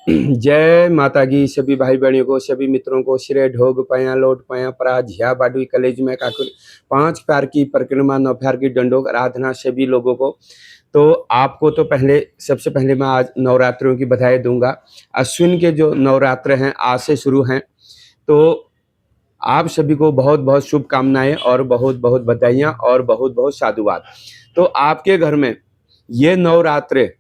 जय माता की सभी भाई बहनों को, सभी मित्रों को, सिरे ढोग पया लोट पया परा झिया बाडुई कलेज में काकुर 5 प्यार की परिक्रमा 9 प्यार की दंडोक आराधना सभी लोगों को। तो आपको तो सबसे पहले मैं आज नवरात्रों की बधाई दूंगा। अश्विन के जो नवरात्र हैं आज से शुरू हैं, तो आप सभी को बहुत बहुत शुभकामनाएं और बहुत बहुत बधाइयाँ और बहुत बहुत साधुवाद। तो आपके घर में ये नवरात्र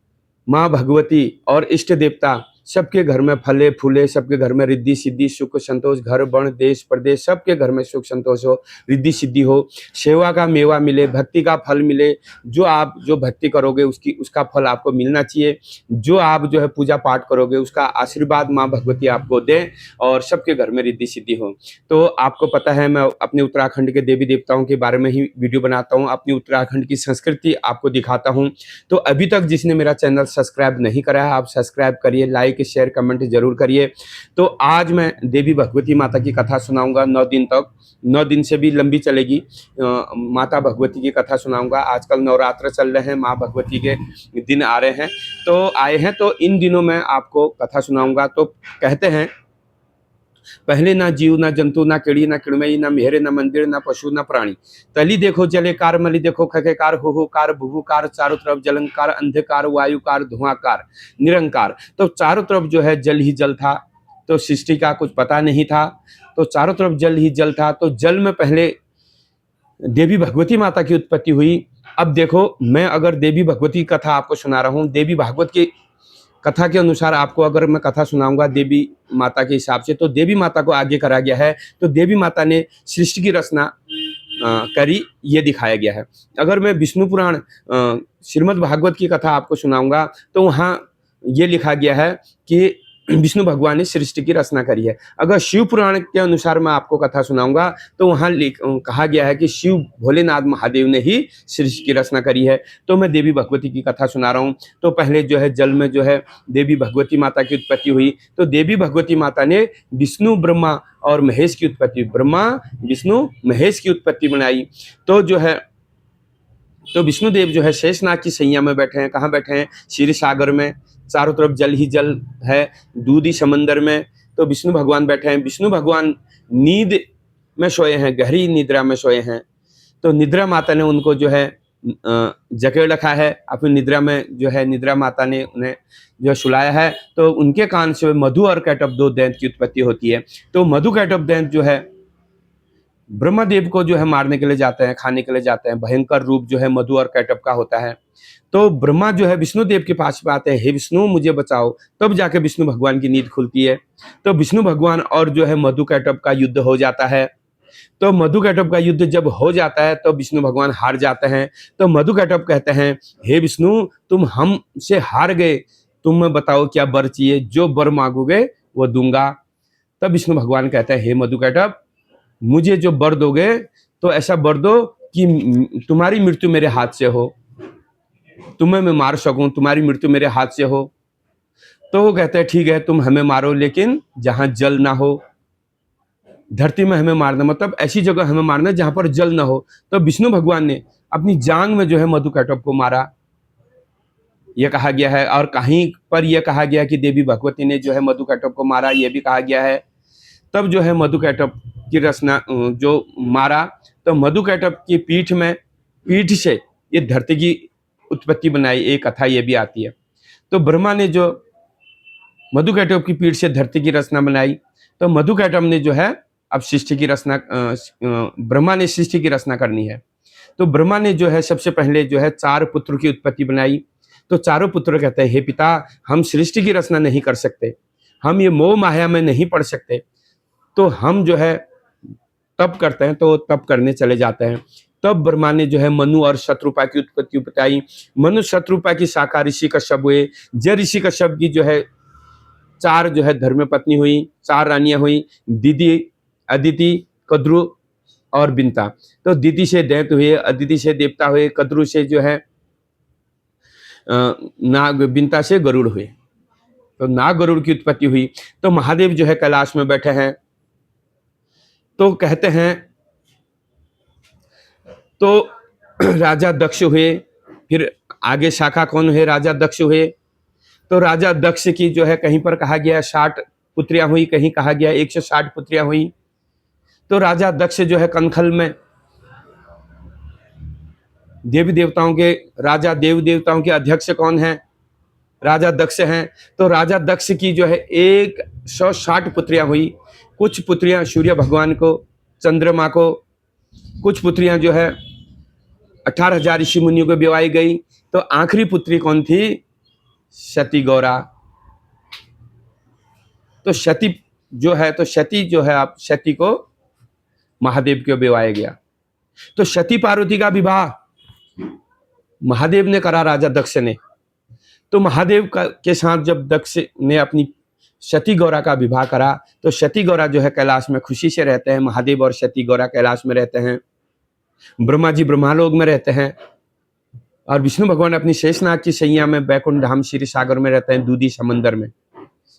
माँ भगवती और इष्ट देवता सबके घर में फले फूले, सबके घर में रिद्धि सिद्धि सुख संतोष, घर बन देश प्रदेश सबके घर में सुख संतोष हो, रिद्धि सिद्धि हो, सेवा का मेवा मिले, भक्ति का फल मिले। जो भक्ति करोगे उसका फल आपको मिलना चाहिए। जो आप जो है पूजा पाठ करोगे उसका आशीर्वाद माँ भगवती आपको दें और सबके घर में रिद्धि सिद्धि हो। तो आपको पता है मैं अपने उत्तराखंड के देवी देवताओं के बारे में ही वीडियो बनाता हूँ, अपनी उत्तराखंड की संस्कृति आपको दिखाता हूँ। तो अभी तक जिसने मेरा चैनल सब्सक्राइब नहीं करा है आप सब्सक्राइब करिए, लाइक शेयर कमेंट जरूर करिए। तो आज मैं देवी भगवती माता की कथा सुनाऊंगा 9 दिन तक, 9 दिन से भी लंबी चलेगी। माता भगवती की कथा सुनाऊंगा। आजकल नवरात्र चल रहे हैं, माँ भगवती के दिन आ रहे हैं, तो आए हैं, तो इन दिनों में आपको कथा सुनाऊंगा। तो कहते हैं पहले ना जीव ना जंतु ना कीड़ी ना किड़मई ना मेहरे ना मंदिर ना पशु ना प्राणी, तली देखो जलेकार मली देखो खकेकार हुहुकार भुभुकार, चारों तरफ जलंकार अंधकार वायुकार धुआंकार निरंकार। तो चारों तरफ जो है जल ही जल था, तो सृष्टि का कुछ पता नहीं था, तो चारों तरफ जल ही जल था। तो जल में पहले देवी भगवती माता की उत्पत्ति हुई। अब देखो मैं अगर देवी भगवती की कथा आपको सुना रहा हूँ, देवी भागवत की कथा के अनुसार आपको अगर मैं कथा सुनाऊंगा देवी माता के हिसाब से, तो देवी माता को आगे करा गया है। तो देवी माता ने सृष्टि की रचना करी, ये दिखाया गया है। अगर मैं विष्णु पुराण श्रीमद् भागवत की कथा आपको सुनाऊंगा तो वहाँ ये लिखा गया है कि विष्णु भगवान ने सृष्टि की रचना करी है। अगर शिव पुराण के अनुसार मैं आपको कथा सुनाऊंगा तो वहाँ कहा गया है कि शिव भोलेनाथ महादेव ने ही सृष्टि की रचना करी है। तो मैं देवी भगवती की कथा सुना रहा हूँ। तो पहले जो है जल में जो है देवी भगवती माता की उत्पत्ति हुई। तो देवी भगवती माता ने विष्णु ब्रह्मा और महेश की उत्पत्ति, ब्रह्मा विष्णु महेश की उत्पत्ति बनाई। तो जो है तो विष्णुदेव जो है शेषनाग की सैया में बैठे हैं। कहाँ बैठे हैं? क्षीर सागर में, चारों तरफ जल ही जल है, दूधी समंदर में। तो विष्णु भगवान बैठे हैं। विष्णु भगवान नींद में सोए हैं, गहरी निद्रा में सोए हैं। तो निद्रा माता ने उनको जो है जकड़ रखा है अपनी निद्रा में, जो है निद्रा माता ने उन्हें जो है सुलाया है। तो उनके कान से मधु और कैटभ दो दैत्य की उत्पत्ति होती है। तो मधु कैटभ दैत्य जो है ब्रह्मदेव को जो है मारने के लिए जाते हैं, खाने के लिए जाते हैं। भयंकर रूप जो है मधु और कैटभ का होता है। तो ब्रह्मा जो है विष्णुदेव के पास आते हैं, हे विष्णु मुझे बचाओ। तब जाके विष्णु भगवान की नींद खुलती है। तो विष्णु भगवान और जो है मधु कैटभ का युद्ध हो जाता है। तो मधु कैटभ का युद्ध जब हो जाता है तो विष्णु भगवान हार जाते हैं। तो मधु कैटभ कहते हैं, हे विष्णु तुम हमसे हार गए, तुम बताओ क्या वर चाहिए, जो वर मांगोगे वो दूंगा। तब विष्णु भगवान कहते हैं, हे मधु कैटभ मुझे जो वर दोगे तो ऐसा वर दो कि तुम्हारी मृत्यु मेरे हाथ से हो, तुम्हें मैं मार सकूं, तुम्हारी मृत्यु मेरे हाथ से हो। तो वो कहते हैं ठीक है तुम हमें मारो, लेकिन जहां जल ना हो, धरती में हमें मारना, मतलब ऐसी जगह हमें मारना जहां पर जल ना हो। तो विष्णु भगवान ने अपनी जांग में जो है मधु कैटभ को मारा, यह कहा गया है। और कहीं पर यह कहा गया कि देवी भगवती ने जो है मधु कैटभ को मारा, यह भी कहा गया है। तब जो है मधु कैटभ की रचना जो मारा, तो मधु कैटभ की पीठ से ये धरती की उत्पत्ति बनाई, एक कथा ये भी आती है। तो ब्रह्मा ने जो मधु कैटभ की पीठ से धरती की रचना बनाई, तो मधु कैटभ ने जो है अब सृष्टि की रचना, ब्रह्मा ने सृष्टि की रचना करनी है। तो ब्रह्मा ने जो है सबसे पहले जो है 4 पुत्र की उत्पत्ति बनाई। तो चारों पुत्र कहते हैं, हे पिता हम सृष्टि की रचना नहीं कर सकते, हम ये मोह माया में नहीं पड़ सकते, तो हम जो है तप करते हैं। तो तप करने चले जाते हैं। तब ब्रह्मा ने जो है मनु और शत्रुपा की उत्पत्ति बताई। मनु शत्रुपा की शाखा ऋषि कश्यप हुए। जय ऋषि कश्यप की जो है 4 जो है धर्मपत्नी हुई, 4 रानियां हुई, दीदी, अदिति, कद्रु और बिंता। तो दीदी से दैत्य हुए, अदिति से देवता हुए, कद्रु से जो है नाग, बिंता से गरुड़ हुए। तो नाग गरुड़ की उत्पत्ति हुई। तो महादेव जो है कैलाश में बैठे हैं। तो कहते हैं, तो राजा दक्ष हुए, फिर आगे शाखा कौन हुए? राजा दक्ष हुए। तो राजा दक्ष की जो है कहीं पर कहा गया 60 पुत्रियां हुई, कहीं कहा गया 160 पुत्रियां हुई। तो राजा दक्ष जो है कनखल में देवी देवताओं के राजा, देव देवताओं के अध्यक्ष कौन है? राजा दक्ष हैं। तो राजा दक्ष की जो है 160 पुत्रियां हुई। कुछ पुत्रियां सूर्य भगवान को, चंद्रमा को, कुछ पुत्रियां जो है 18,000 ऋषि मुनियों को ब्याई गई। तो आखिरी पुत्री कौन थी? सती गौरा। तो सती जो है आप सती को महादेव को ब्याया गया। तो सती पार्वती का विवाह महादेव ने करा, राजा दक्ष ने। तो महादेव के साथ जब दक्ष ने अपनी सती गौरा का विवाह करा, तो सती गौरा जो है कैलाश में खुशी से रहते हैं। महादेव और सती गौरा कैलाश में रहते हैं। ब्रह्मा जी ब्रह्मालोक में रहते हैं, और विष्णु भगवान अपनी शेषनाग की सैया में बैकुंठ धाम क्षीर सागर में रहते हैं, दूधी समंदर में।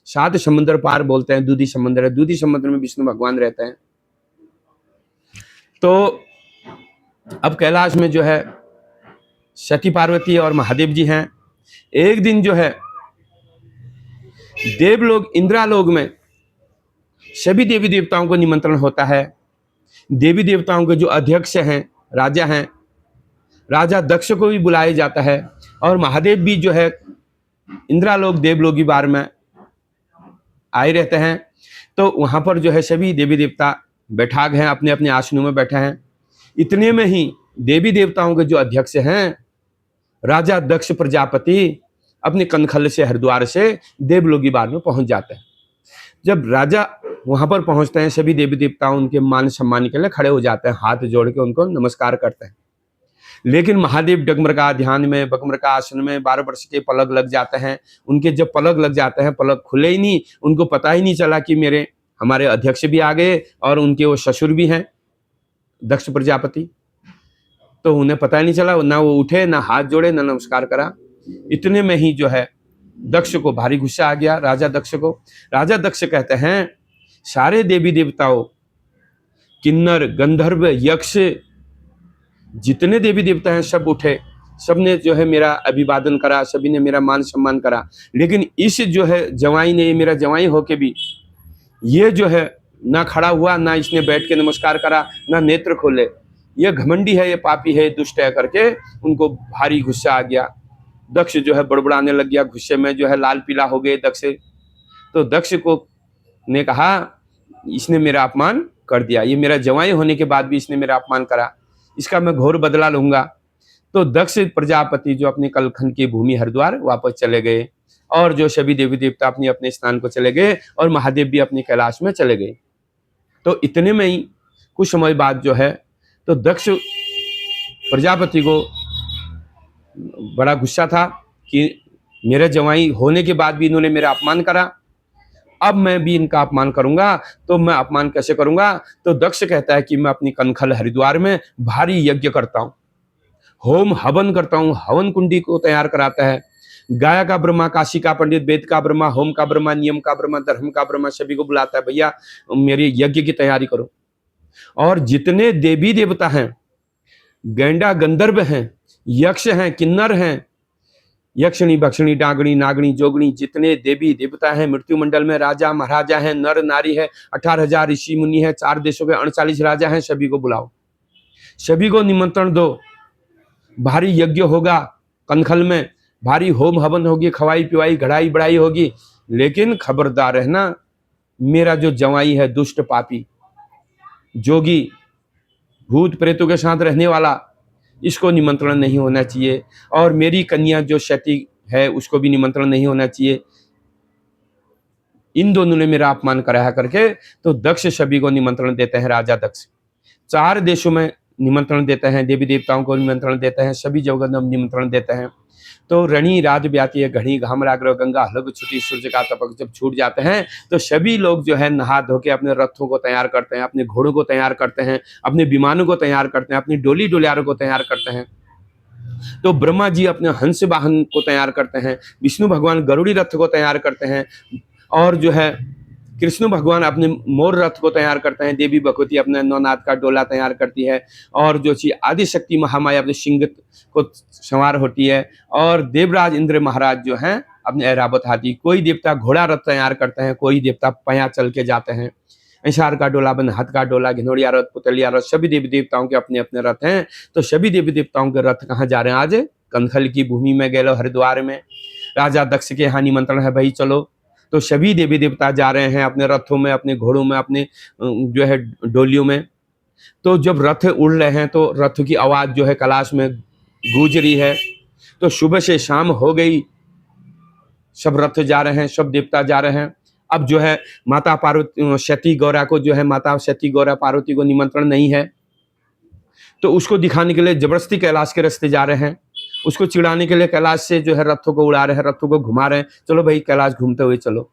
7 समुद्र पार बोलते हैं, दूधी समंदर है। दूधी समंदर में विष्णु भगवान रहते हैं। तो अब कैलाश में जो है सती पार्वती और महादेव जी हैं। एक दिन जो है देवलोक इंद्रालोक में सभी देवी देवताओं को निमंत्रण होता है। देवी देवताओं के जो अध्यक्ष हैं, राजा हैं, राजा दक्ष को भी बुलाया जाता है। और महादेव भी जो है इंद्रालोक देवलोक की बार में आए रहते हैं। तो वहां पर जो है सभी देवी देवता बैठा गए हैं, अपने अपने आसनों में बैठे हैं। इतने में ही देवी देवताओं के जो अध्यक्ष हैं राजा दक्ष प्रजापति अपने कनखल से, हरिद्वार से देवलोक की बार में पहुंच जाते हैं। जब राजा वहां पर पहुंचते हैं, सभी देवी देवता उनके मान सम्मान के लिए खड़े हो जाते हैं, हाथ जोड़ के उनको नमस्कार करते हैं। लेकिन महादेव डगमगा ध्यान में, बगमगा आसन में 12 वर्ष के पलक लग जाते हैं। उनके जब पलक लग जाते हैं, पलक खुले ही नहीं, उनको पता ही नहीं चला कि हमारे अध्यक्ष भी आ गए और उनके वो ससुर भी हैं दक्ष प्रजापति। तो उन्हें पता ही नहीं चला, ना वो उठे, ना हाथ जोड़े, ना नमस्कार करा। इतने में ही जो है दक्ष को भारी गुस्सा आ गया, राजा दक्ष को। राजा दक्ष कहते हैं सारे देवी देवताओं, किन्नर, गंधर्व, यक्ष, जितने देवी देवता हैं सब उठे, सबने जो है मेरा अभिवादन करा, सभी ने मेरा मान सम्मान करा। लेकिन इस जो है जवाई ने, मेरा जवाई होके भी ये जो है ना खड़ा हुआ, ना इसने बैठ के नमस्कार करा, ना नेत्र खोले। ये घमंडी है, ये पापी है, दुष्ट है करके उनको भारी गुस्सा आ गया। दक्ष जो है बड़बड़ाने लग गया, गुस्से में जो है लाल पीला हो गए दक्ष। तो दक्ष को ने कहा इसने मेरा अपमान कर दिया, ये मेरा जवाई होने के बाद भी इसने मेरा अपमान करा, इसका मैं घोर बदला लूंगा। तो दक्ष प्रजापति जो अपने कलखंड की भूमि हरिद्वार वापस चले गए, और जो सभी देवी देवता अपने अपने स्थान को चले गए, और महादेव भी अपने कैलाश में चले गए। तो इतने में ही कुछ समय बाद जो है तो दक्ष प्रजापति को बड़ा गुस्सा था कि मेरे जवाई होने के बाद भी इन्होंने मेरा अपमान करा, अब मैं भी इनका अपमान करूंगा। तो मैं अपमान कैसे करूंगा? तो दक्ष कहता है कि मैं अपनी कनखल हरिद्वार में भारी यज्ञ करता हूं, होम हवन करता हूं, हवन कुंडी को तैयार कराता है। गाया का ब्रह्मा, काशी का पंडित, वेद का ब्रह्मा, होम का ब्रह्मा, नियम का ब्रह्मा, धर्म का ब्रह्मा, सभी को बुलाता है, भैया मेरे यज्ञ की तैयारी करो। और जितने देवी देवता हैं, गैंडा गंधर्व हैं, यक्ष हैं, किन्नर हैं, यक्षिणी, भक्षिणी, डागणी, नागणी, जोगणी, जितने देवी देवता हैं, मृत्यु मंडल में राजा महाराजा हैं, नर नारी है, 18,000 ऋषि मुनि है, 4 देशों के 48 राजा हैं, सभी को बुलाओ, सभी को निमंत्रण दो। भारी यज्ञ होगा कनखल में, भारी होम हवन होगी, खवाई पिवाई, घड़ाई बढ़ाई होगी। लेकिन खबरदार रहना, मेरा जो जवाई है दुष्ट पापी जोगी, भूत प्रेतों के साथ रहने वाला, इसको निमंत्रण नहीं होना चाहिए। और मेरी कन्या जो सती है उसको भी निमंत्रण नहीं होना चाहिए। इन दोनों ने मेरा अपमान कराया करके तो दक्ष सभी को निमंत्रण देते हैं। राजा दक्ष 4 देशों में निमंत्रण देते हैं, देवी देवताओं को निमंत्रण देते हैं, सभी जगह निमंत्रण देते हैं। तो रणि रात ब्याती है, घड़ी घाम राग्रह गंगा हलग छुटी, सूर्य का तपक जब छूट जाते हैं तो सभी लोग जो है नहा धो के अपने रथों को तैयार करते हैं, अपने घोड़ों को तैयार करते हैं, अपने विमानों को तैयार करते हैं, अपनी डोली डोलियारों को तैयार करते हैं। तो ब्रह्मा जी अपने हंस वाहन को तैयार करते हैं, विष्णु भगवान गरुड़ी रथ को तैयार करते हैं, और जो है कृष्ण भगवान अपने मोर रथ को तैयार करते हैं, देवी भगवती अपने नौनाथ का डोला तैयार करती है, और जो चीज आदि शक्ति महामाया अपने सिंह को सवार होती है, और देवराज इंद्र महाराज जो हैं अपने ऐरावत हाथी, कोई देवता घोड़ा रथ तैयार करते हैं, कोई देवता पया चल के जाते हैं। इशार का डोला, बन हाथ का डोला, घिनौड़िया रथ, पुतलिया रथ, सभी देवी देवताओं के अपने अपने रथ हैं। तो सभी देवी देवताओं के रथ कहाँ जा रहे हैं? आज कनखल की भूमि में गए लो, हरिद्वार में राजा दक्ष के यहाँ निमंत्रण है, भाई चलो। तो सभी देवी देवता जा रहे हैं अपने रथों में, अपने घोड़ों में, अपने जो है डोलियों में। तो जब रथ उड़ रहे हैं तो रथ की आवाज जो है कैलाश में गूंज रही है। तो सुबह से शाम हो गई, सब रथ जा रहे हैं, सब देवता जा रहे हैं। अब जो है माता पार्वती, सती गौरा को जो है, माता सती गौरा पार्वती को निमंत्रण नहीं है, तो उसको दिखाने के लिए जबरदस्ती कैलाश के रास्ते जा रहे हैं। उसको चिढ़ाने के लिए कैलाश से जो है रथों को उड़ा रहे हैं, रथों को घुमा रहे हैं। चलो भाई कैलाश घूमते हुए चलो।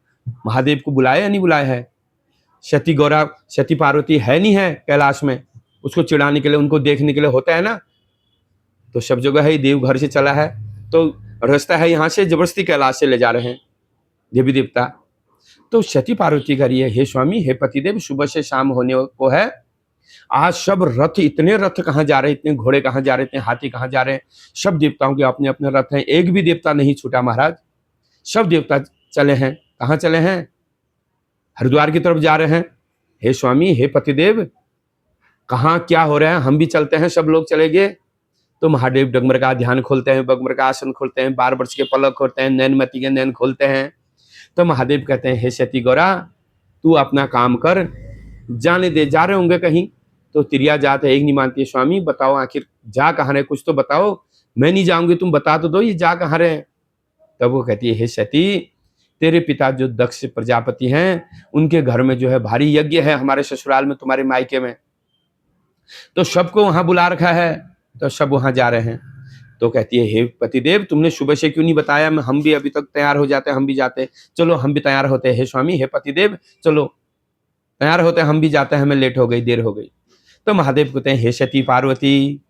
महादेव को बुलाया या नहीं बुलाया है? सती गौरा, सती पार्वती है नहीं है कैलाश में? उसको चिढ़ाने के लिए, उनको देखने के लिए होता है ना। तो सब जगह है, देव घर से चला है तो रास्ता है यहाँ से, जबरदस्ती कैलाश से ले जा रहे हैं देवी देवता। तो सती पार्वती कह रही है, हे स्वामी, हे पतिदेव, सुबह से शाम होने को है, आज सब रथ, इतने रथ कहाँ जा रहे हैं, इतने घोड़े कहाँ जा रहे हैं, इतने हाथी कहाँ जा रहे हैं? सब देवताओं के अपने अपने रथ हैं, एक भी देवता नहीं छूटा महाराज। सब देवता चले हैं। कहाँ चले हैं? हरिद्वार की तरफ जा रहे हैं। हे स्वामी, हे पतिदेव, कहाँ क्या हो रहा है? हम भी चलते हैं, सब लोग चले गए। तो महादेव डगमर का ध्यान खोलते हैं, बगमर का आसन खोलते हैं, 12 वर्ष के पलक खोलते हैं, नैनमती के नैन खोलते हैं। तो महादेव कहते हैं, हे सती गौरा, तू अपना काम कर, जाने दे, जा रहे होंगे कहीं। तो तिरिया जात है, एक नहीं मानती है, स्वामी बताओ आखिर जा कहाँ रहे, कुछ तो बताओ। मैं नहीं जाऊंगी, तुम बता तो दो ये जा कहाँ रहे। तब वो कहती है, हे सती, तेरे पिता जो दक्ष प्रजापति हैं, उनके घर में जो है भारी यज्ञ है, हमारे ससुराल में, तुम्हारे मायके में, तो सबको वहां बुला रखा है, तो सब वहां जा रहे हैं। तो कहती है, हे पतिदेव, तुमने सुबह से क्यों नहीं बताया? हम भी अभी तक तैयार हो जाते, हम भी जाते। चलो हम भी तैयार होते हैं। हे स्वामी, हे पतिदेव, चलो तैयार होते, हम भी जाते हैं, हमें लेट हो गई, देर हो गई। तो महादेव कहते हैं, हे सती पार्वती,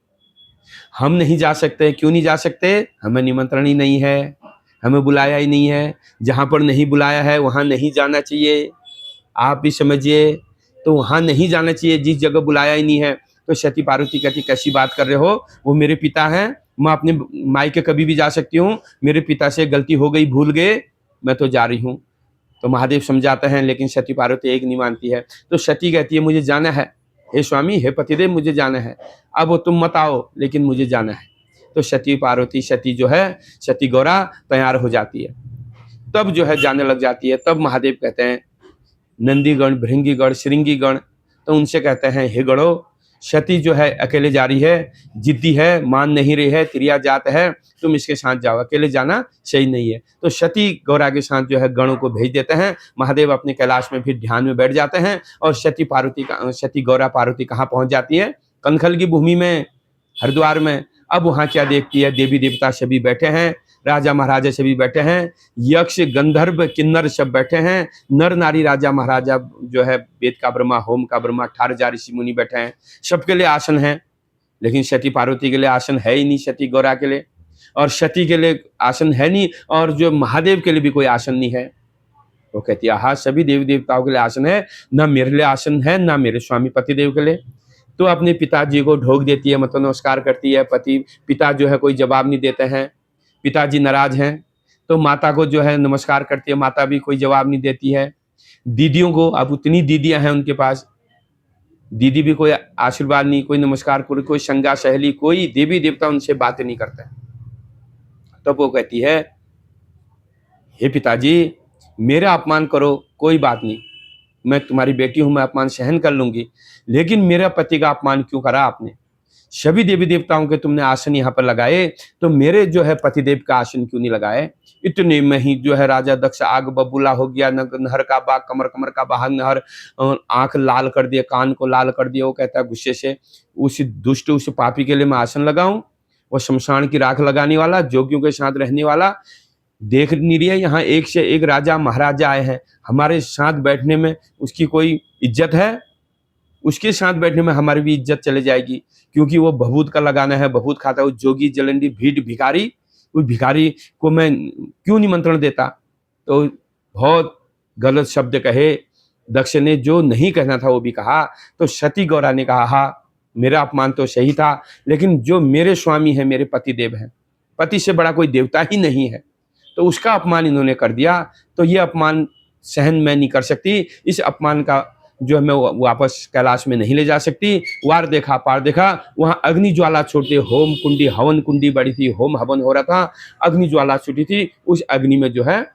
हम नहीं जा सकते। क्यों नहीं जा सकते? हमें निमंत्रण ही नहीं है, हमें बुलाया ही नहीं है। जहां पर नहीं बुलाया है वहां नहीं जाना चाहिए, आप भी समझिए। तो वहां नहीं जाना चाहिए जिस जगह बुलाया ही नहीं है। तो सती पार्वती कहती, कैसी बात कर रहे हो? वो मेरे पिता हैं, मैं अपने मायके कभी भी जा सकती हूँ, मेरे पिता से गलती हो गई, भूल गए, मैं तो जा रही हूँ। तो महादेव समझाते हैं, लेकिन सती पार्वती एक नहीं मानती है। तो सती कहती है, मुझे जाना है, हे स्वामी, हे पतिदेव, मुझे जाना है। अब वो तुम मत आओ, लेकिन मुझे जाना है। तो सती पार्वती, सती जो है, सती गौरा तैयार हो जाती है, तब जो है जाने लग जाती है। तब महादेव कहते हैं, नंदीगण, भृंगीगण, श्रृंगीगण, तो उनसे कहते हैं, हे गणों, सती जो है अकेले जा रही है, जिद्दी है, मान नहीं रही है, तिरिया जात है, तुम इसके साथ जाओ, अकेले जाना सही नहीं है। तो सती गौरा के साथ जो है गणों को भेज देते हैं। महादेव अपने कैलाश में फिर ध्यान में बैठ जाते हैं। और सती गौरा पार्वती कहाँ पहुंच जाती है? कनखल की भूमि में, हरिद्वार में। अब वहां क्या देखती है? देवी देवता सभी बैठे हैं, राजा महाराजा सभी बैठे हैं, यक्ष गंधर्व किन्नर सब बैठे हैं, नर नारी राजा महाराजा जो है, वेद का ब्रह्मा, होम का ब्रह्मा, 18,000 ऋषि मुनि बैठे हैं। सबके लिए आसन है, लेकिन सती पार्वती के लिए आसन है ही नहीं, सती गौरा के लिए, और सती के लिए आसन है नहीं, और जो महादेव के लिए भी कोई आसन नहीं है। वो कहती है, हाँ, सभी देवी देवताओं के लिए आसन है, ना मेरे लिए आसन है, ना मेरे स्वामी पतिदेव के लिए। तो अपने पिताजी को ढोक देती है, मतलब नमस्कार करती है। पिता जो है कोई जवाब नहीं देते हैं, पिताजी नाराज हैं। तो माता को जो है नमस्कार करती है, माता भी कोई जवाब नहीं देती है। दीदियों को, अब उतनी दीदियां हैं उनके पास, दीदी भी कोई आशीर्वाद नहीं, कोई नमस्कार, कोई संगा सहेली, कोई देवी देवता उनसे बातें नहीं करता है। तब वो कहती है, हे पिताजी, मेरा अपमान करो, कोई बात नहीं, मैं तुम्हारी बेटी हूं, मैं अपमान सहन कर लूंगी, लेकिन मेरा पति का अपमान क्यों करा आपने? सभी देवी देवताओं के तुमने आसन यहाँ पर लगाए, तो मेरे जो है पतिदेव का आसन क्यों नहीं लगाए? इतने में ही जो है राजा दक्ष आग बबूला हो गया, नहर का बाग, कमर कमर का बाहर नहर, आंख लाल कर दिया, कान को लाल कर दिया। वो कहता है गुस्से से, उस दुष्ट, उस पापी के लिए मैं आसन लगाऊं? वो शमशान की राख लगाने वाला, जोगियों के साथ रहने वाला, देख नहीं रही है यहाँ एक से एक राजा महाराजा आए हैं, हमारे साथ बैठने में उसकी कोई इज्जत है? उसके साथ बैठने में हमारी भी इज्जत चले जाएगी, क्योंकि वो भभूत का लगाना है, भभूत खाता है। वो जोगी जलंडी भीड़ भिखारी, उस भिखारी को मैं क्यों निमंत्रण देता? तो बहुत गलत शब्द कहे दक्ष ने, जो नहीं कहना था वो भी कहा। तो सती गौरा ने कहा, हाँ, मेरा अपमान तो सही था, लेकिन जो मेरे स्वामी है, मेरे पति देव हैं, पति से बड़ा कोई देवता ही नहीं है, तो उसका अपमान इन्होंने कर दिया। तो ये अपमान सहन मैं नहीं कर सकती, इस अपमान का जो है मैं वापस कैलाश में नहीं ले जा सकती। वार देखा पार देखा, वहां अग्नि ज्वाला छोड़ते, होम कुंडी हवन कुंडी बड़ी थी, होम हवन हो रहा था, अग्नि ज्वाला छूटी थी, उस अग्नि में जो है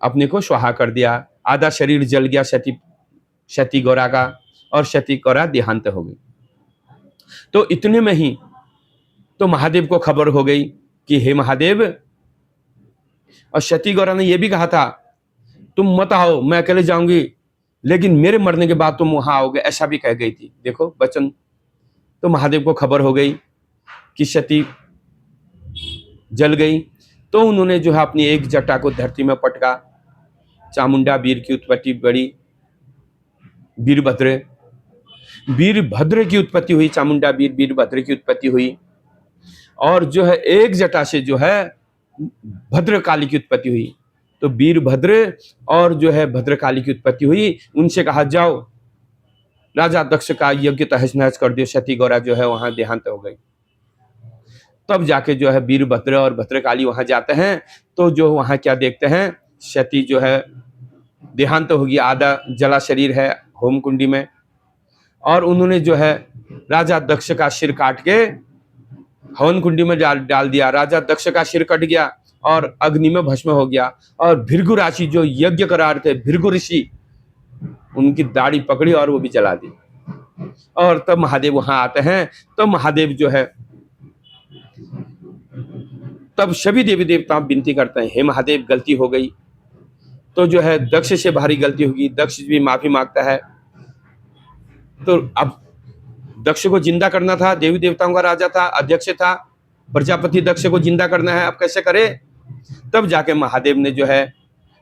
अपने को स्वाहा कर दिया। आधा शरीर जल गया सती गौरा का, और सती गौरा देहांत हो गई। तो इतने में ही तो महादेव को खबर हो गई कि हे महादेव, और सती गौरा ने यह भी कहा था तुम मत आओ, मैं अकेले जाऊंगी, लेकिन मेरे मरने के बाद तुम वहां आओगे, ऐसा भी कह गई थी। देखो वचन। तो महादेव को खबर हो गई कि सती जल गई। तो उन्होंने जो है अपनी एक जटा को धरती में पटका। चामुंडा वीर की उत्पत्ति बड़ी, वीरभद्र वीरभद्र की उत्पत्ति हुई, चामुंडा वीर वीरभद्र की उत्पत्ति हुई। और जो है एक जटा से जो है भद्रकाली की उत्पत्ति हुई। तो वीरभद्र और जो है भद्रकाली की उत्पत्ति हुई। उनसे कहा जाओ राजा दक्ष का यज्ञ तहस नहस कर दियो, सती गौरा जो है वहां देहांत हो गई। तब जाके जो है वीरभद्र और भद्रकाली वहां जाते हैं। तो जो वहां क्या देखते हैं, सती जो है देहांत होगी, आधा जला शरीर है होम कुंडी में। और उन्होंने जो है राजा दक्ष का सिर काट के हवन कुंडी में डाल दिया। राजा दक्ष का सिर कट गया और अग्नि में भस्म हो गया। और भृगु राशि जो यज्ञ करा रहे थे, भृगु ऋषि, उनकी दाढ़ी पकड़ी और वो भी जला दी। और तब महादेव वहां आते हैं। तो महादेव जो है, तब सभी देवी देवता विनती करते हैं, हे महादेव गलती हो गई। तो जो है दक्ष से भारी गलती होगी, दक्ष भी माफी मांगता है। तो अब दक्ष को जिंदा करना था, देवी देवताओं का राजा था, अध्यक्ष था, प्रजापति दक्ष को जिंदा करना है, अब कैसे करे। तब जाके महादेव ने जो है,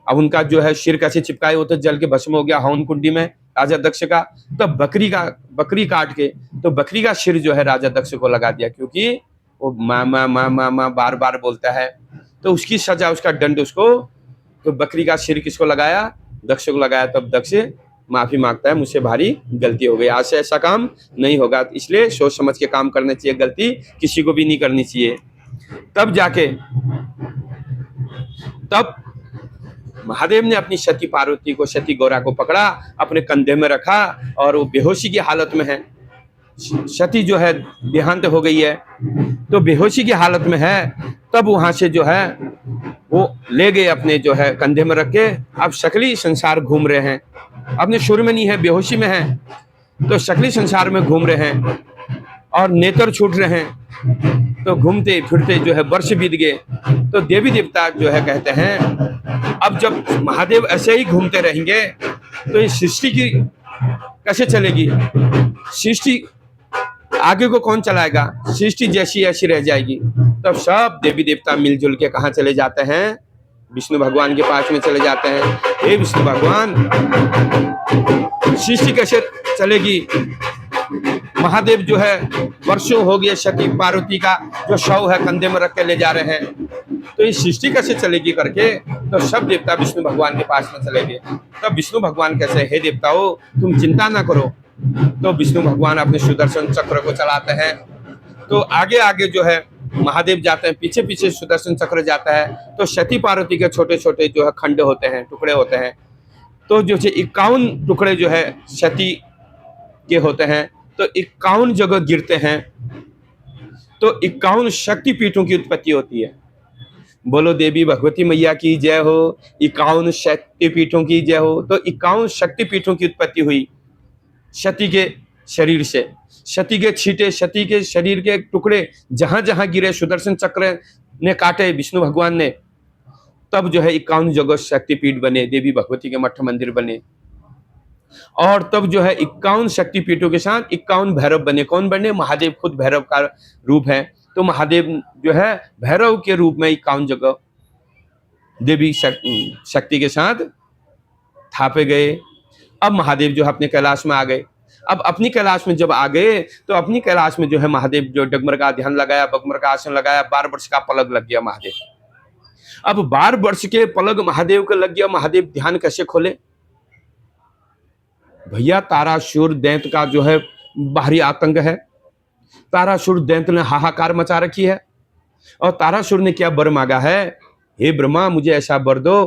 अब उनका जो है सिर कैसे चिपकाए, वो तो जल के भस्म हो गया हवन कुंडी में राजा दक्ष का। तब बकरी काट के तो बकरी का सिर जो है राजा दक्ष को लगा दिया, क्योंकि वो माँ माँ माँ माँ माँ बार बार बोलता है। तो उसकी सजा, उसका दंड उसको, तो बकरी का सिर किसको लगाया, दक्ष को लगाया। तब दक्ष माफी मांगता है, मुझसे भारी गलती हो गई, आज से ऐसा काम नहीं होगा। इसलिए सोच समझ के काम करना चाहिए, गलती किसी को भी नहीं करनी चाहिए। तब जाके तब महादेव ने अपनी सती पार्वती को, सती गौरा को पकड़ा, अपने कंधे में रखा, और वो बेहोशी की हालत में है। सती जो है देहांत हो गई है, तो बेहोशी की हालत में है। तब वहां से जो है वो ले गए अपने जो है कंधे में रख के। अब शकली संसार घूम रहे हैं, अपने शुरू में नहीं है, बेहोशी में है, तो शकली संसार में घूम रहे हैं और नेत्र छूट रहे हैं। तो घूमते फिरते जो है वर्ष बीत गए। तो देवी देवता जो है कहते हैं, अब जब महादेव ऐसे ही घूमते रहेंगे तो ये सृष्टि की कैसे चलेगी, सृष्टि आगे को कौन चलाएगा, सृष्टि जैसी ऐसी रह जाएगी। तब सब देवी देवता मिलजुल के कहाँ चले जाते हैं, विष्णु भगवान के पास में चले जाते हैं। हे विष्णु भगवान, सृष्टि कैसे चलेगी, महादेव जो है वर्षों हो गए सती पार्वती का जो शव है कंधे में रख के ले जा रहे हैं, तो ये सृष्टि कैसे चलेगी करके। तो सब देवता विष्णु भगवान के पास में चले गए। तब विष्णु भगवान कैसे, हे देवताओं तुम चिंता ना करो। तो विष्णु भगवान अपने सुदर्शन चक्र को चलाते हैं। तो आगे आगे जो है महादेव जाते हैं, पीछे पीछे सुदर्शन चक्र जाता है। तो सती पार्वती के छोटे छोटे जो है खंड होते हैं, टुकड़े होते हैं। तो जो 51 टुकड़े जो है सती के होते हैं, तो 51 जगह गिरते हैं। तो 51 शक्ति पीठों की उत्पत्ति होती है। बोलो देवी भगवती मैया की जय हो, 51 शक्ति पीठों की जय हो। तो 51 शक्ति पीठों की उत्पत्ति हुई सती के शरीर से। सती के छींटे, सती के शरीर के टुकड़े जहां जहां गिरे, सुदर्शन चक्र ने काटे विष्णु भगवान ने, तब जो है 51 जगह शक्तिपीठ बने, देवी भगवती के मठ मंदिर बने। और तब जो है 51 शक्तिपीठों के साथ 51 भैरव बने। कौन बने, महादेव खुद भैरव का रूप है। तो महादेव जो है भैरव के रूप में 51 जगह देवी शक्ति के साथ थापे गए। अब महादेव जो है अपने कैलाश में आ गए। अब अपनी कैलाश में जब आ गए, तो अपनी कैलाश में जो है महादेव जो डगमर का ध्यान लगाया, बगमर का आसन लगाया, 12 वर्ष का पलग लग गया महादेव। अब 12 वर्ष के पलग महादेव को लग गया। महादेव ध्यान कैसे खोले भैया, तारासुर दैंत का जो है बाहरी आतंक है। तारासुर दैंत ने हाहाकार मचा रखी है। और तारासुर ने क्या वर मांगा है, हे ब्रह्मा मुझे ऐसा वर दो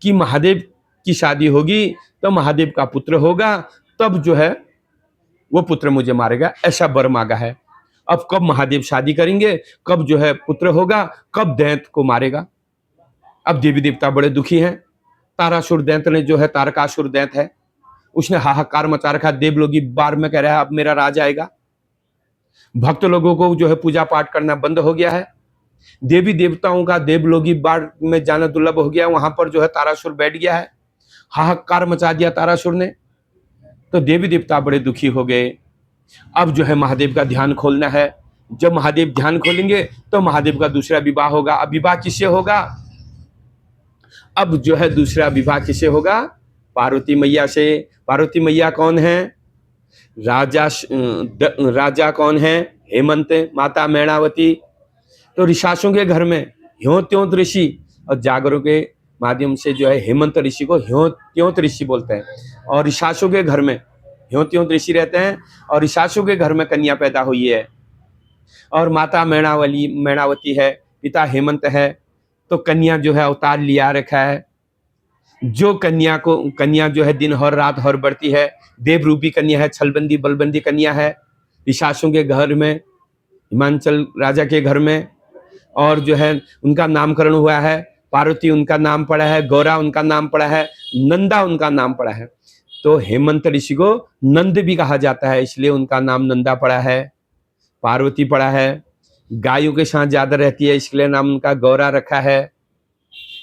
कि महादेव की शादी होगी तो महादेव का पुत्र होगा, तब जो है वो पुत्र मुझे मारेगा, ऐसा वर मांगा है। अब कब महादेव शादी करेंगे, कब जो है पुत्र होगा, कब दैत्य को मारेगा। अब देवी देवता बड़े दुखी हैं। तारासुर दैत्य ने जो है, तारकासुर दैत्य है, उसने हाहाकार मचा रखा। देवलोकी बार में कह रहा है अब मेरा राज आएगा। भक्त लोगों को जो है पूजा पाठ करना बंद हो गया है। देवी देवताओं का देवलोकी बार में जाना दुर्लभ हो गया। वहां पर जो है तारासुर बैठ गया है, हाहाकार मचा दिया तारासुर ने। तो देवी देवता बड़े दुखी हो गए। अब जो है महादेव का ध्यान खोलना है। जब महादेव ध्यान खोलेंगे तो महादेव का दूसरा विवाह होगा। अब विवाह किससे होगा, अब जो है दूसरा विवाह किससे होगा, पार्वती मैया से। पार्वती मैया कौन है, राजा कौन है, हेमंत, माता मैणावती। तो ऋषासों के घर में ह्यों त्यों ऋषि, और जागरों के माध्यम से जो है हेमंत ऋषि को ह्यों त्यों ऋषि बोलते हैं। और ऋषासों के घर में ह्यों त्यों ऋषि रहते हैं, और ऋषासों के घर में कन्या पैदा हुई है। और माता मैणावती है, पिता हेमंत है। तो कन्या जो है अवतार लिया रखा है। जो कन्या जो है दिन और रात और बढ़ती है, देव रूपी कन्या है, छलबंदी बलबंदी कन्या है। ऋषासों के घर में, हिमांचल राजा के घर में, और जो है उनका नामकरण हुआ है। पार्वती उनका नाम पड़ा है, गौरा उनका नाम पड़ा है, नंदा उनका नाम पड़ा है। तो हेमंत ऋषि को नंद भी कहा जाता है, इसलिए उनका नाम नंदा पड़ा है। पार्वती पड़ा है, गायों के साथ ज्यादा रहती है, इसलिए नाम उनका गौरा रखा है,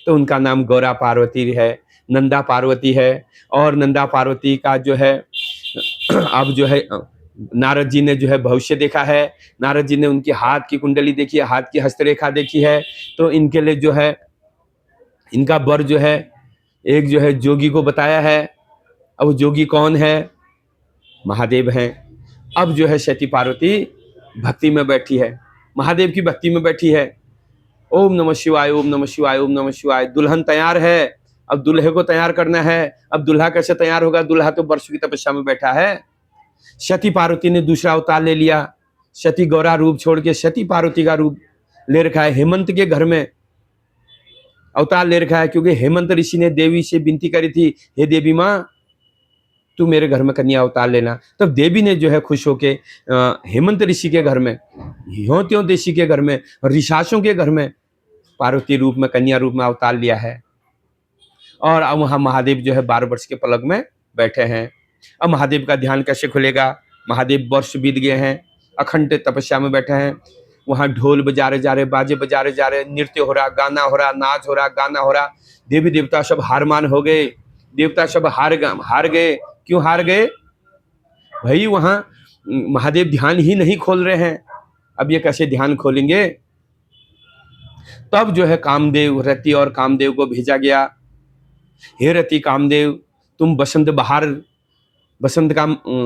तो उनका नाम गौरा पार्वती है, नंदा पार्वती है। और नंदा पार्वती का जो है अब जो है नारद जी ने जो है भविष्य देखा है। नारद जी ने उनकी हाथ की कुंडली देखी है, हाथ की हस्तरेखा देखी है। तो इनके लिए जो है इनका वर जो है एक जो है जोगी को बताया है। अब वो जोगी कौन है, महादेव हैं। अब जो है सती पार्वती भक्ति में बैठी है, महादेव की भक्ति में बैठी है। ओम नमः शिवाय, ओम नमः शिवाय, ओम नमः शिवाय। दुल्हन तैयार है, अब दूल्हे को तैयार करना है। अब दूल्हा कैसे तैयार होगा, दूल्हा तो वर्षों की तपस्या में बैठा है। सती पार्वती ने दूसरा अवतार ले लिया, सती गौरा रूप छोड़ के सती पार्वती का रूप ले रखा है। हेमंत के घर में अवतार ले रखा है, क्योंकि हेमंत ऋषि ने देवी से विनती करी थी, हे देवी माँ तू मेरे घर में कन्या अवतार लेना। तब देवी ने जो है खुश होके हेमंत ऋषि के घर में, ह्यों त्यों ऋषि के घर में, ऋषासों के घर में पार्वती रूप में, कन्या रूप में अवतार लिया है। और अब वहां महादेव जो है 12 वर्ष के पलक में बैठे हैं। अब महादेव का ध्यान कैसे खुलेगा, महादेव वर्ष बीत गए हैं, अखंड तपस्या में बैठे हैं। वहां ढोल बजा रहे जा रहे, बाजे बजा रहे जा रहे, नृत्य हो रहा, गाना हो रहा, नाच हो रहा, गाना हो रहा। देवी देवता सब हारमान हो गए, देवता सब हार गए। क्यों हार गए भाई, वहां महादेव ध्यान ही नहीं खोल रहे हैं, अब ये कैसे ध्यान खोलेंगे। तब जो है कामदेव, रति और कामदेव को भेजा गया। हे रति कामदेव, तुम बसंत का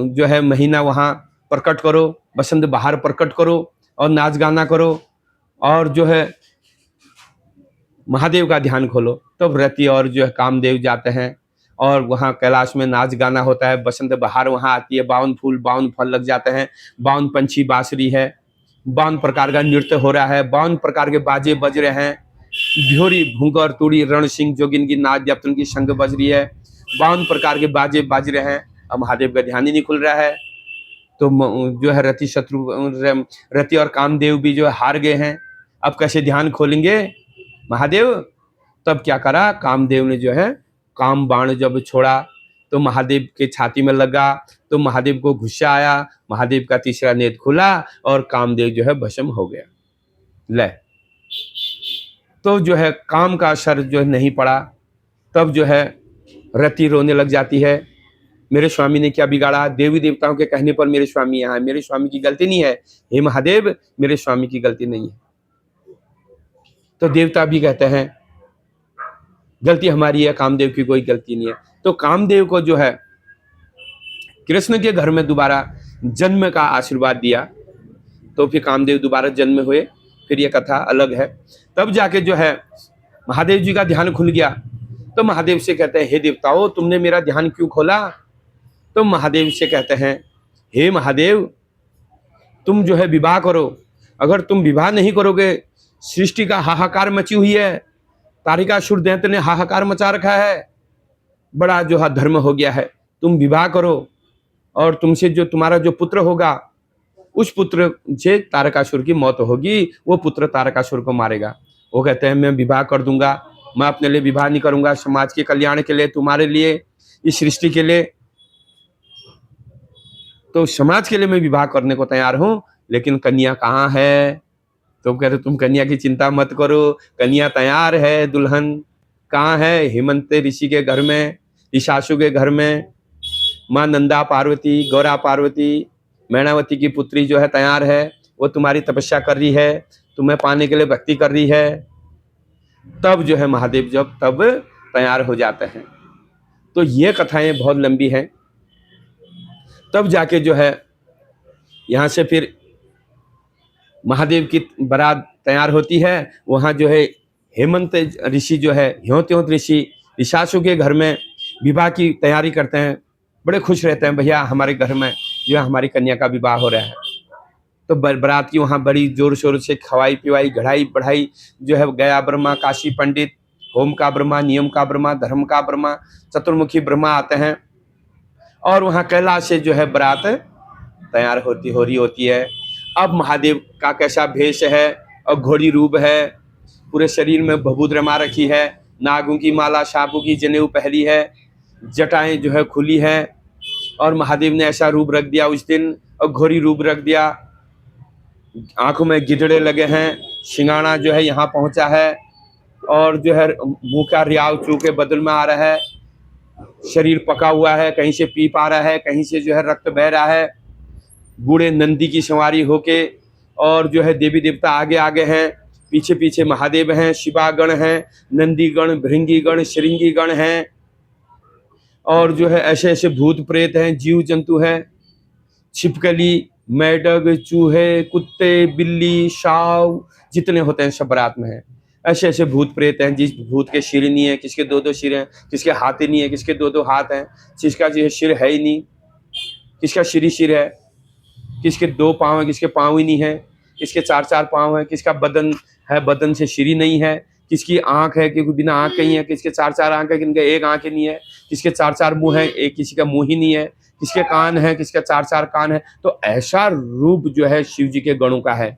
जो है महीना वहां प्रकट करो, बसंत बहार प्रकट करो और नाच गाना करो, और जो है महादेव का ध्यान खोलो। तब रति और जो है कामदेव जाते हैं, और वहाँ कैलाश में नाच गाना होता है। बसंत बहार वहाँ आती है, 52 फूल 52 फल लग जाते हैं, 52 पंछी बांसुरी है, 52 प्रकार का नृत्य हो रहा है, 52 प्रकार के बाजे बज रहे हैं। भियोरी, भूंगर, तूड़ी, रण सिंह, जोगिन की नाच, जप्तन की शंख बज रही है, 52 प्रकार के बाजे बज रहे हैं। अब महादेव का ध्यान ही नहीं खुल रहा है। तो जो है रति और कामदेव भी जो है हार गए हैं। अब कैसे ध्यान खोलेंगे महादेव। तब क्या करा, कामदेव ने जो है काम बाण जब छोड़ा तो महादेव के छाती में लगा, तो महादेव को गुस्सा आया, महादेव का तीसरा नेत्र खुला और कामदेव जो है भस्म हो गया। ले तो जो है काम का असर जो है नहीं पड़ा। तब जो है रति रोने लग जाती है, मेरे स्वामी ने क्या बिगाड़ा, देवी देवताओं के कहने पर मेरे स्वामी यहाँ है, मेरे स्वामी की गलती नहीं है, हे महादेव मेरे स्वामी की गलती नहीं है। तो देवता भी कहते हैं गलती हमारी है, कामदेव की कोई गलती नहीं है। तो कामदेव को जो है कृष्ण के घर में दोबारा जन्म का आशीर्वाद दिया, तो फिर कामदेव दोबारा जन्म हुए, फिर ये कथा अलग है। तब जाके जो है महादेव जी का ध्यान खुल गया। तो महादेव से कहते हैं, हे देवताओं तुमने मेरा ध्यान क्यों खोला। तो महादेव से कहते हैं, हे महादेव तुम जो है विवाह करो, अगर तुम विवाह नहीं करोगे, सृष्टि का हाहाकार मची हुई है, तारिकासुर दैत्य ने हाहाकार मचा रखा है, बड़ा जो है धर्म हो गया है, तुम विवाह करो और तुमसे जो तुम्हारा जो पुत्र होगा उस पुत्र से तारकासुर की मौत होगी, वो पुत्र तारकासुर को मारेगा। वो कहते हैं मैं विवाह कर दूंगा, मैं अपने लिए विवाह नहीं करूंगा, समाज के कल्याण के लिए, तुम्हारे लिए, इस सृष्टि के लिए, तो समाज के लिए मैं विवाह करने को तैयार हूं, लेकिन कन्या कहाँ है? तो कहते तुम कन्या की चिंता मत करो, कन्या तैयार है, दुल्हन कहाँ है? हेमंत ऋषि के घर में, ईशासु के घर में माँ नंदा पार्वती, गौरा पार्वती, मैणावती की पुत्री जो है तैयार है, वो तुम्हारी तपस्या कर रही है, तुम्हें पाने के लिए भक्ति कर रही है। तब जो है महादेव जब तब तैयार हो जाते हैं। तो ये कथाएं बहुत लंबी हैं। तब जाके जो है यहाँ से फिर महादेव की बारात तैयार होती है। वहाँ जो है हेमंत ऋषि जो है, ह्योत्योत ऋषि ऋषासु के घर में विवाह की तैयारी करते हैं, बड़े खुश रहते हैं, भैया हमारे घर में जो है हमारी कन्या का विवाह हो रहा है। तो बारात की वहाँ बड़ी जोर शोर से खवाई पिवाई घड़ाई बढ़ाई जो है, गया ब्रह्मा, काशी पंडित, होम का ब्रह्मा, नियम का ब्रह्मा, धर्म का ब्रह्मा, चतुर्मुखी ब्रह्मा आते हैं और वहाँ कैलाश से जो है बारात तैयार हो रही होती है। अब महादेव का कैसा भेष है और घोड़ी रूप है, पूरे शरीर में भभूत रमा रखी है, नागों की माला, सांपों की जनेऊ पहली है, जटाएं जो है खुली है, और महादेव ने ऐसा रूप रख दिया उस दिन, और घोड़ी रूप रख दिया, आंखों में गिदड़े लगे हैं, शिंगाणा जो है यहाँ पहुंचा है, और जो है मुंह का रियाव चू के बदल में आ रहा है, शरीर पका हुआ है, कहीं से पीप आ रहा है, कहीं से जो है रक्त बह रहा है, बूढ़े नंदी की सवारी होके, और जो है देवी देवता आगे आगे हैं, पीछे पीछे महादेव हैं, शिवागण हैं, नंदीगण, भृंगीगण, श्रृंगीगण हैं, और जो है ऐसे ऐसे भूत प्रेत हैं, जीव जंतु हैं, छिपकली, मेढक, चूहे, कुत्ते, बिल्ली, शाव, जितने होते हैं सब बारात में हैं। ऐसे ऐसे भूत प्रेत हैं, जिस भूत के सिर नहीं है, किसके दो दो सिर हैं, किसके हाथ ही नहीं है, किसके दो दो हाथ हैं, किसका जो है सिर है ही नहीं, किसका सिर ही सिर है, किसके दो पाँव है, किसके पाँव ही नहीं है, किसके चार चार पाँव है, किसका बदन है, बदन से सिर ही नहीं है, किसकी आंख है, क्योंकि बिना आंख कहीं है, किसके चार चार आंख है, किनका एक आंख ही नहीं है, किसके चार चार मुंह है, एक किसी का मुंह ही नहीं है, किसके कान है, किसके चार चार कान है। तो ऐसा रूप जो है शिव जी के गणों का है।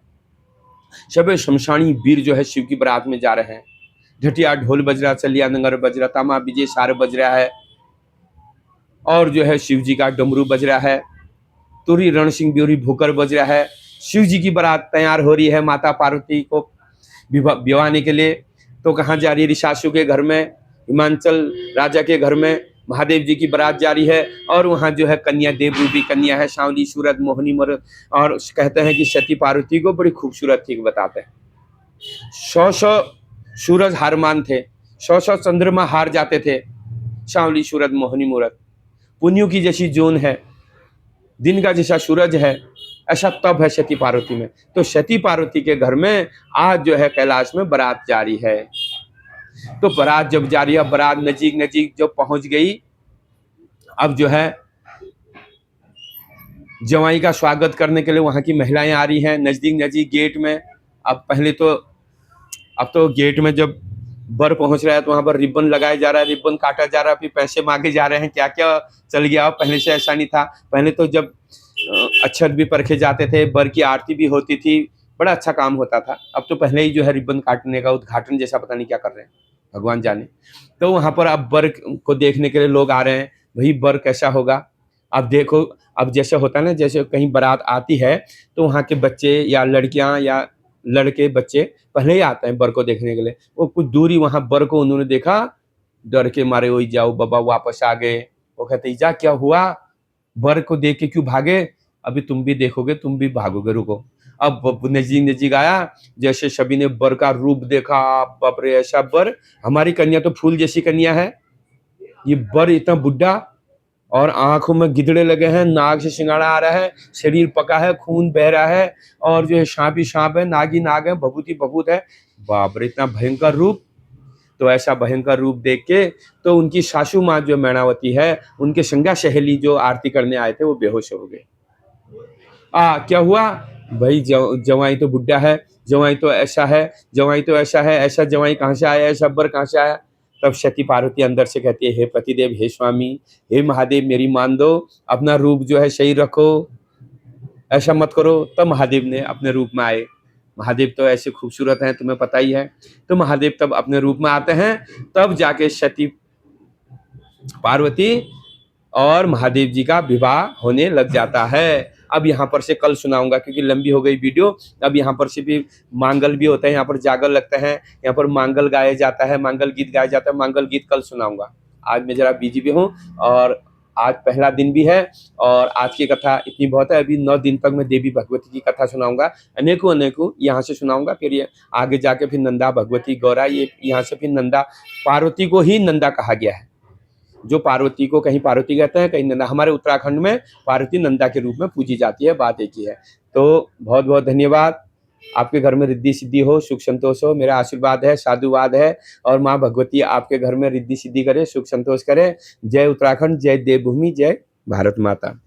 सब शमशानी वीर जो है शिव की बारात में जा रहे हैं, घटिया ढोल बज रहा, चलिया नंगर बज रहा, तामा विजय सार बज रहा है, और जो है शिव जी का डमरू बज रहा है, तुरी रणसिंह ब्यूरी भूकर बज रहा है। शिव जी की बारात तैयार हो रही है माता पार्वती को विवाहने के लिए। तो कहाँ जा रही है? ऋषासु के घर में, हिमांचल राजा के घर में महादेव जी की बारात जारी है, और वहाँ जो है कन्या देव रूपी कन्या है, सांवली सूरत मोहनी मर, और कहते हैं कि सती पार्वती को बड़ी खूबसूरत थी, बताते हैं 100 सूरज हारमान थे, 100 चंद्रमा हार जाते थे, सांवली सूरत मोहनी मूरत, पुण्यों की जैसी जोन है, दिन का जैसा सूरज है, ऐसा तब है सती पार्वती में। तो सती पार्वती के घर में आज जो है कैलाश में बारात जारी है। तो बारात जब जारी है, बारात नजीक नजीक जब पहुंच गई, अब जो है जवाई का स्वागत करने के लिए वहां की महिलाएं आ रही हैं नजदीक नजदीक गेट में। अब तो गेट में जब बर पहुंच रहा है तो वहां पर रिबन लगाया जा रहा है, रिबन काटा जा रहा है, फिर पैसे मांगे जा रहे हैं, क्या क्या चल गया। पहले से ऐसा नहीं था, पहले तो जब अक्षत भी परखे जाते थे, बर की आरती भी होती थी, बड़ा अच्छा काम होता था। अब तो पहले ही जो है रिबन काटने का उद्घाटन जैसा पता नहीं क्या कर रहे हैं, भगवान जाने। तो वहां पर अब बर को देखने के लिए लोग आ रहे हैं, भाई बर कैसा होगा। अब देखो, अब जैसे होता है ना, जैसे कहीं बारात आती है तो वहाँ के बच्चे या लड़कियां या लड़के बच्चे पहले ही आते हैं बर को देखने के लिए। वो कुछ दूरी वहां बर को उन्होंने देखा, डर के मारे वही जाओ बाबा वापस आ गए। वो कहते जा क्या हुआ, बर को देख के क्यों भागे? अभी तुम भी देखोगे, तुम भी भागोगे, रुको। अब नजदीक नजदीक आया, जैसे सभी ने बर का रूप देखा, बाप रे ऐसा बर, हमारी कन्या तो फूल जैसी कन्या है, ये बर इतना बुढ़ा, और आंखों में गिदड़े लगे हैं, नाग से सिंगाड़ा आ रहा है, शरीर पका है, खून बह रहा है, और जो है सांप ही सांप है, नागी नाग है, भभूति भभूत है। बाप रे इतना भयंकर रूप। तो ऐसा भयंकर रूप देख के तो उनकी सासू माँ जो मैणावती है, उनके संगा सहेली जो आरती करने आए थे, वो बेहोश हो गए। क्या हुआ? भाई जवाई तो बुढ़ा है, जवाई तो ऐसा है, जवाई तो ऐसा है, ऐसा जवाई कहाँ से आया, ऐसा बर कहाँ से आया। तब सती पार्वती अंदर से कहती है, हे पतिदेव, हे स्वामी, हे महादेव, मेरी मान दो, अपना रूप जो है सही रखो, ऐसा मत करो। तब महादेव ने अपने रूप में आए। महादेव तो ऐसे खूबसूरत हैं, तुम्हें पता ही है। तो महादेव तब अपने रूप में आते हैं, तब जाके सती पार्वती और महादेव जी का विवाह होने लग जाता है। अब यहाँ पर से कल सुनाऊंगा, क्योंकि लंबी हो गई वीडियो। अब यहाँ पर से भी मांगल भी होते हैं, यहाँ पर जागल लगते हैं, यहाँ पर मांगल गाया जाता है, मांगल गीत गाया जाता है। मांगल गीत कल सुनाऊंगा। आज मैं जरा बिजी भी हूँ, और आज पहला दिन भी है, और आज की कथा इतनी बहुत है। अभी 9 दिन तक मैं देवी भगवती की कथा सुनाऊंगा, अनेकों अनेकों यहाँ से सुनाऊंगा। फिर ये आगे जाके फिर नंदा, भगवती, गौरा, ये यहाँ से फिर नंदा। पार्वती को ही नंदा कहा गया है। जो पार्वती को कहीं पार्वती कहते हैं, कहीं नंदा। हमारे उत्तराखंड में पार्वती नंदा के रूप में पूजी जाती है, बात एक ही है। तो बहुत बहुत धन्यवाद। आपके घर में रिद्धि सिद्धि हो, सुख संतोष हो, मेरा आशीर्वाद है, साधुवाद है। और माँ भगवती आपके घर में रिद्धि सिद्धि करे, सुख संतोष करे। जय उत्तराखंड, जय देवभूमि, जय भारत माता।